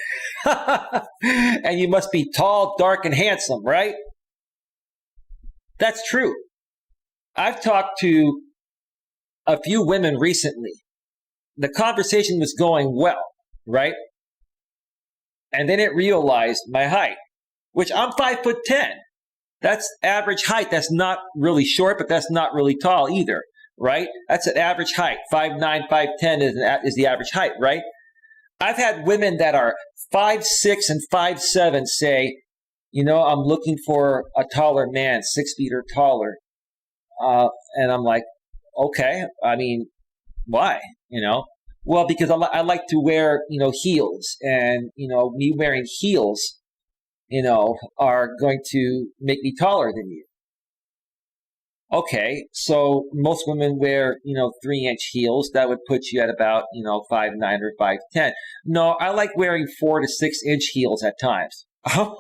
and you must be tall, dark, and handsome, right? That's true. I've talked to a few women recently. The conversation was going well, right? And then it realized my height, which I'm 5'10". That's average height. That's not really short, but that's not really tall either, right? That's an average height. 5'9", 5'10" is the average height, right? I've had women that are 5'6" and 5'7" say, I'm looking for a taller man, 6 feet or taller. And I'm like, okay, why, Well, because I like to wear, heels, and, me wearing heels, are going to make me taller than you. Okay, so most women wear, 3-inch heels. That would put you at about, 5'9" or 5'10". No, I like wearing 4 to 6-inch heels at times. 4.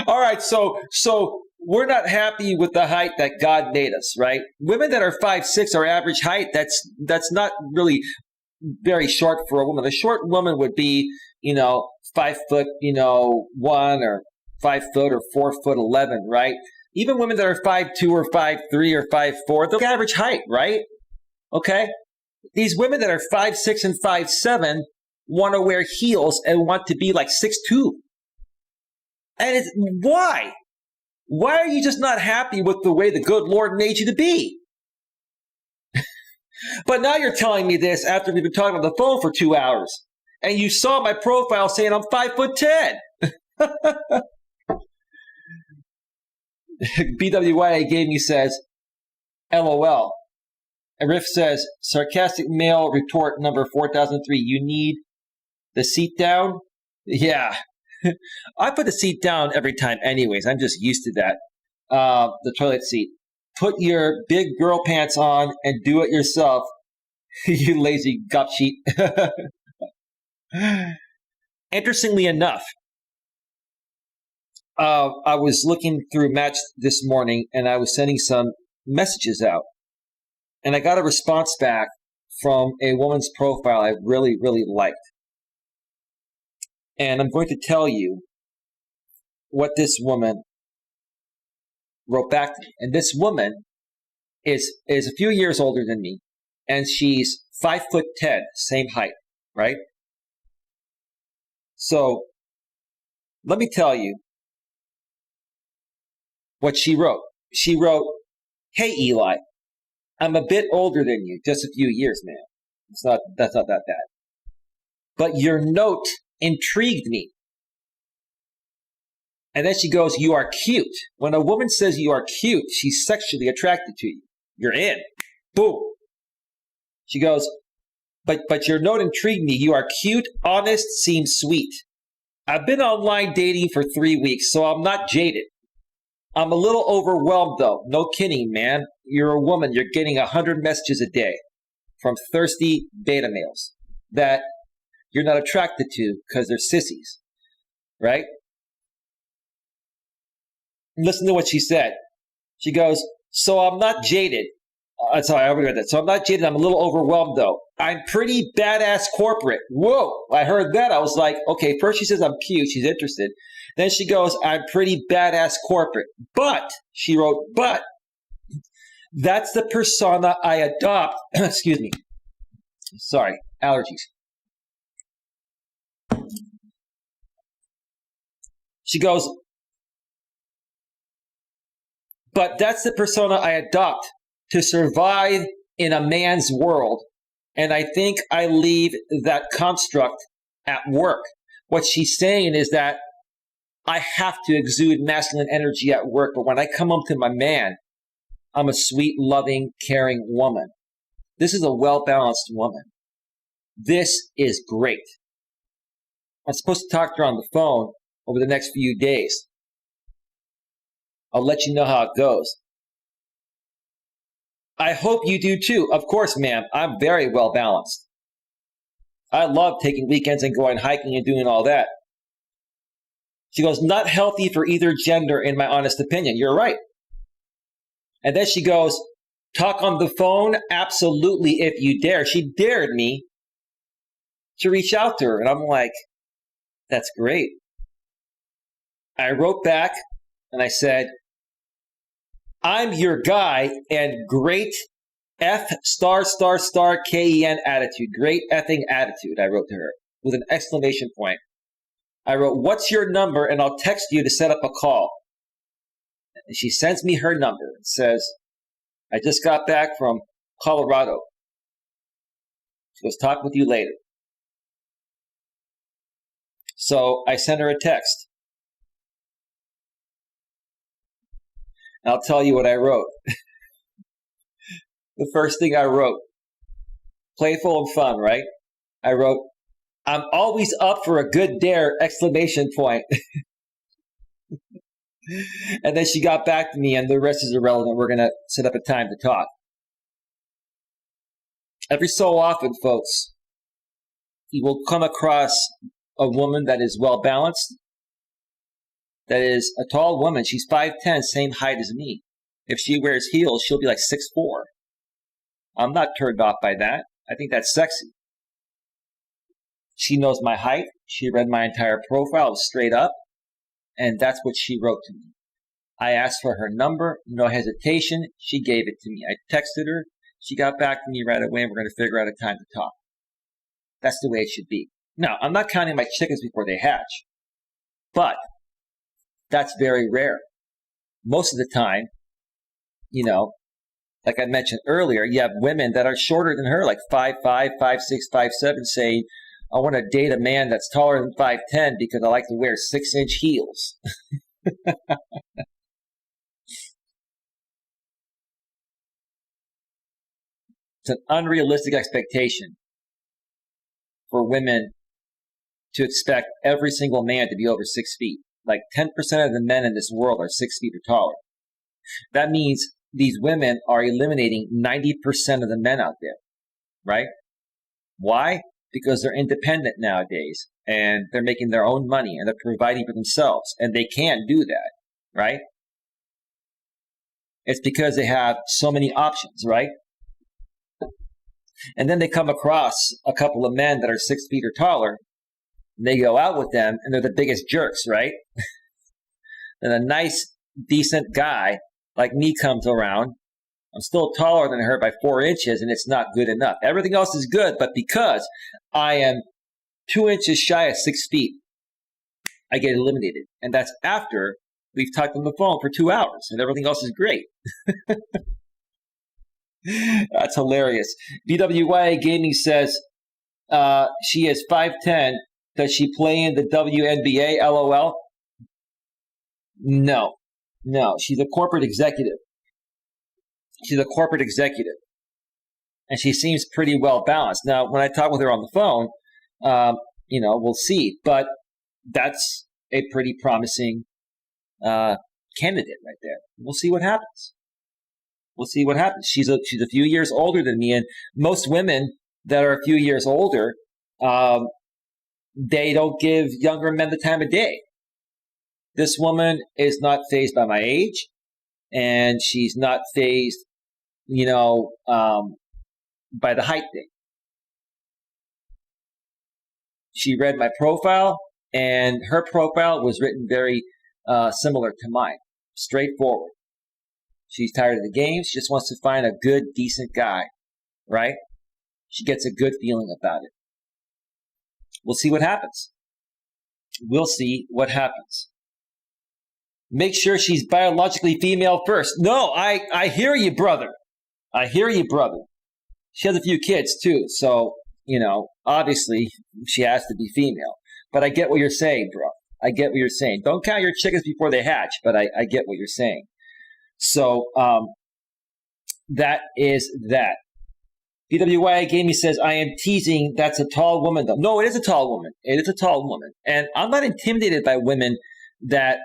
All right, so we're not happy with the height that God made us, right? Women that are 5'6" are average height. That's not really very short for a woman. A short woman would be, 5 foot, 1 or 5 foot or 4'11", right? Even women that are 5'2" or 5'3" or 5'4", they're average height, right? Okay? These women that are 5'6" and 5'7" want to wear heels and want to be like 6'2". And why? Why are you just not happy with the way the good Lord made you to be? But now you're telling me this after we've been talking on the phone for 2 hours. And you saw my profile saying I'm 5'10". BWYA Gaming says, LOL. And Riff says, sarcastic male retort number 4003. You need the seat down? Yeah. I put the seat down every time anyways. I'm just used to that. The toilet seat. Put your big girl pants on and do it yourself. You lazy gup sheet. Interestingly enough, I was looking through Match this morning, and I was sending some messages out, and I got a response back from a woman's profile I really, really liked. And I'm going to tell you what this woman wrote back to me. And this woman is a few years older than me, and she's 5'10", same height, right? So let me tell you what she wrote. She wrote, "Hey Eli, I'm a bit older than you, just a few years, man. That's not that bad. But your note intrigued me." And then she goes, "You are cute." When a woman says you are cute, she's sexually attracted to you. You're in. Boom. She goes, but your note intrigued me. You are cute, honest, seems sweet. I've been online dating for 3 weeks, so I'm not jaded. I'm a little overwhelmed, though. No kidding, man. You're a woman. You're getting 100 messages a day from thirsty beta males that you're not attracted to because they're sissies, right? Listen to what she said. She goes, "So I'm not jaded." Sorry, I already read that. "So I'm not jaded. I'm a little overwhelmed, though. I'm pretty badass corporate." Whoa, I heard that. I was like, okay, first she says I'm cute. She's interested. Then she goes, "I'm pretty badass corporate. But," she wrote, "but that's the persona I adopt." Excuse me. Sorry, allergies. She goes, "But that's the persona I adopt to survive in a man's world. And I think I leave that construct at work." What she's saying is that I have to exude masculine energy at work, but when I come home to my man, I'm a sweet, loving, caring woman. This is a well-balanced woman. This is great. I'm supposed to talk to her on the phone over the next few days. I'll let you know how it goes. I hope you do too. Of course, ma'am. I'm very well balanced. I love taking weekends and going hiking and doing all that. She goes, "Not healthy for either gender, in my honest opinion." You're right. And then she goes, "Talk on the phone? Absolutely, if you dare." She dared me to reach out to her. And I'm like, that's great. I wrote back and I said, "I'm your guy and great F *** KEN attitude. Great effing attitude," I wrote to her with an exclamation point. I wrote, "What's your number? And I'll text you to set up a call." And she sends me her number and says, "I just got back from Colorado." She goes, "Talk with you later." So I sent her a text. And I'll tell you what I wrote. The first thing I wrote, playful and fun, right? I wrote, "I'm always up for a good dare, exclamation point." And then she got back to me, and the rest is irrelevant. We're going to set up a time to talk. Every so often, folks, you will come across a woman that is well balanced, that is a tall woman. She's 5'10", same height as me. If she wears heels, she'll be like 6'4". I'm not turned off by that. I think that's sexy. She knows my height. She read my entire profile straight up, and that's what she wrote to me. I asked for her number, no hesitation. She gave it to me. I texted her. She got back to me right away, and we're going to figure out a time to talk. That's the way it should be. Now, I'm not counting my chickens before they hatch, but that's very rare. Most of the time, like I mentioned earlier, you have women that are shorter than her, like 5'5", 5'6", 5'7", saying, "I want to date a man that's taller than 5'10" because I like to wear 6-inch heels." It's an unrealistic expectation for women to expect every single man to be over 6 feet. Like 10% of the men in this world are 6 feet or taller. That means these women are eliminating 90% of the men out there, right? Why? Because they're independent nowadays, and they're making their own money and they're providing for themselves, and they can do that, right? It's because they have so many options, right? And then they come across a couple of men that are 6 feet or taller, and they go out with them, and they're the biggest jerks, right? And a nice, decent guy like me comes around. I'm still taller than her by 4 inches, and it's not good enough. Everything else is good, but because I am 2 inches shy of 6 feet, I get eliminated. And that's after we've talked on the phone for 2 hours, and everything else is great. That's hilarious. BWYA Gaming says she is 5'10". Does she play in the WNBA? LOL. No. She's a corporate executive. And she seems pretty well balanced. Now, when I talk with her on the phone, we'll see. But that's a pretty promising candidate right there. We'll see what happens. She's a few years older than me, and most women that are a few years older, they don't give younger men the time of day. This woman is not fazed by my age, and she's not fazed, by the height thing. She read my profile, and her profile was written very similar to mine, straightforward. She's tired of the game. She just wants to find a good, decent guy, right? She gets a good feeling about it. We'll see what happens. Make sure she's biologically female first. No, I hear you, brother. She has a few kids, too. So, obviously, she has to be female. But I get what you're saying, bro. Don't count your chickens before they hatch, but I get what you're saying. So that is that. BWYA Gaming says, I am teasing. That's a tall woman, though. No, it is a tall woman. And I'm not intimidated by women that,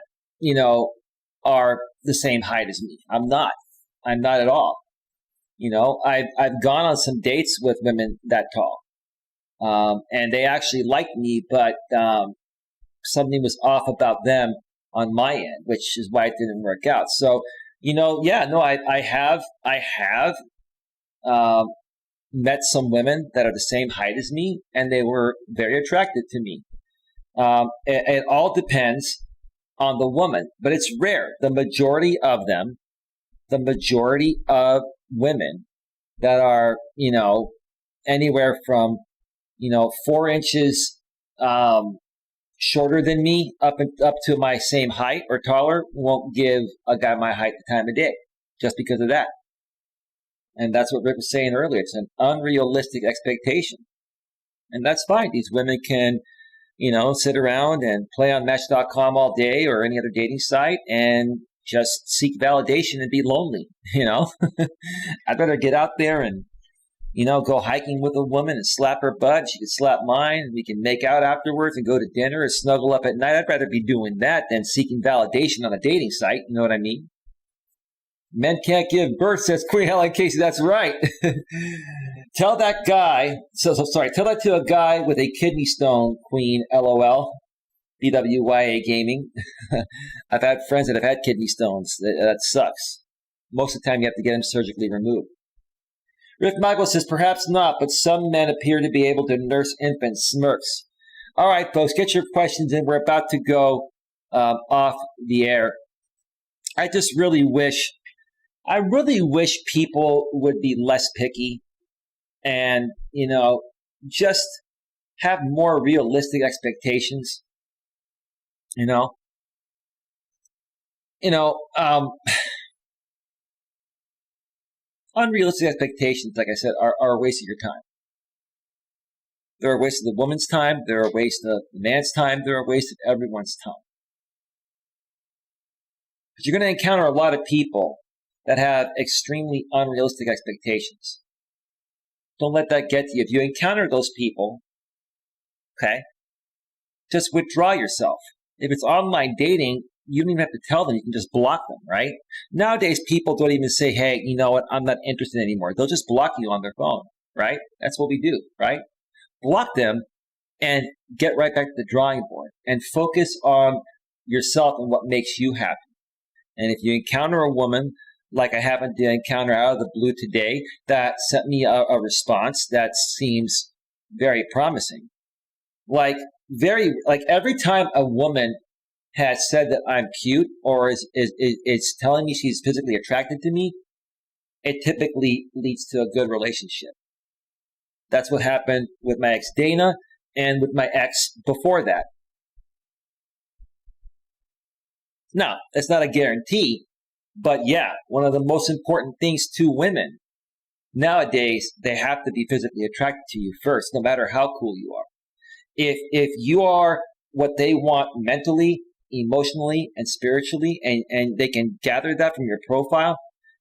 are the same height as me. I'm not at all. I've gone on some dates with women that tall. And they actually liked me, but something was off about them on my end, which is why it didn't work out. So, I have met some women that are the same height as me, and they were very attracted to me. It all depends on the woman, but it's rare. The majority of women that are, anywhere from, 4 inches shorter than me up to my same height or taller won't give a guy my height the time of day just because of that. And that's what Rick was saying earlier. It's an unrealistic expectation. And that's fine. These women can, sit around and play on Match.com all day or any other dating site and just seek validation and be lonely, I'd rather get out there and, go hiking with a woman and slap her butt. She can slap mine, and we can make out afterwards and go to dinner or snuggle up at night. I'd rather be doing that than seeking validation on a dating site. You know what I mean? Men can't give birth, says Queen Helen Casey. That's right. Tell that to a guy with a kidney stone, Queen, LOL. BWYA Gaming. I've had friends that have had kidney stones. That sucks. Most of the time you have to get them surgically removed. Rick Michael says, perhaps not, but some men appear to be able to nurse infants. Smirks. All right, folks, get your questions in. We're about to go off the air. I really wish people would be less picky and, just have more realistic expectations. Unrealistic expectations, like I said, are a waste of your time. They're a waste of the woman's time. They're a waste of the man's time. They're a waste of everyone's time. But you're going to encounter a lot of people that have extremely unrealistic expectations. Don't let that get to you. If you encounter those people, okay, just withdraw yourself. If it's online dating, you don't even have to tell them. You can just block them, right? Nowadays, people don't even say, hey, you know what? I'm not interested anymore. They'll just block you on their phone, right? That's what we do, right? Block them and get right back to the drawing board and focus on yourself and what makes you happy. And if you encounter a woman like I happened to encounter out of the blue today that sent me a response that seems very promising, like every time a woman has said that I'm cute or is telling me she's physically attracted to me, it typically leads to a good relationship. That's what happened with my ex Dana and with my ex before that. Now, it's not a guarantee, but yeah, one of the most important things to women nowadays, they have to be physically attracted to you first, no matter how cool you are. If you are what they want mentally, emotionally, and spiritually, and they can gather that from your profile,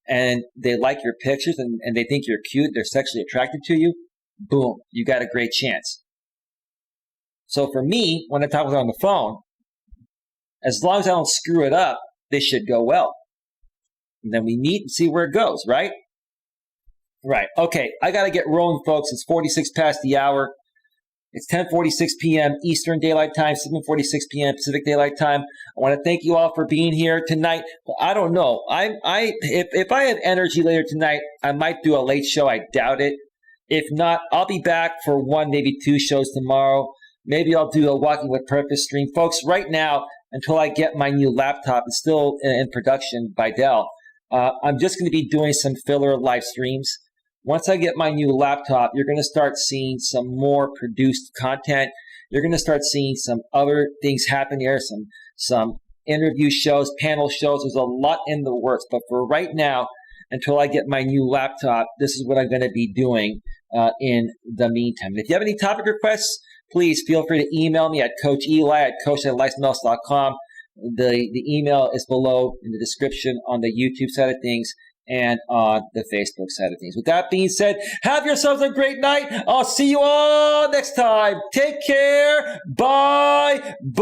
and they like your pictures and they think you're cute, they're sexually attracted to you, boom, you got a great chance. So for me, when I talk with her on the phone, as long as I don't screw it up, this should go well. And then we meet and see where it goes, right? Right. Okay, I got to get rolling, folks. It's 46 past the hour. It's 10:46 p.m. Eastern Daylight Time, 7:46 p.m. Pacific Daylight Time. I want to thank you all for being here tonight. I don't know. If I have energy later tonight, I might do a late show. I doubt it. If not, I'll be back for one, maybe two shows tomorrow. Maybe I'll do a Walking with Purpose stream. Folks, right now, until I get my new laptop, it's still in production by Dell. I'm just going to be doing some filler live streams. Once I get my new laptop, you're going to start seeing some more produced content. You're going to start seeing some other things happen here, some interview shows, panel shows. There's a lot in the works. But for right now, until I get my new laptop, this is what I'm going to be doing in the meantime. And if you have any topic requests, please feel free to email me at coacheli@coacheli.com. The email is below in the description on the YouTube side of things and on the Facebook side of things. With that being said, have yourselves a great night. I'll see you all next time. Take care. Bye. Bye.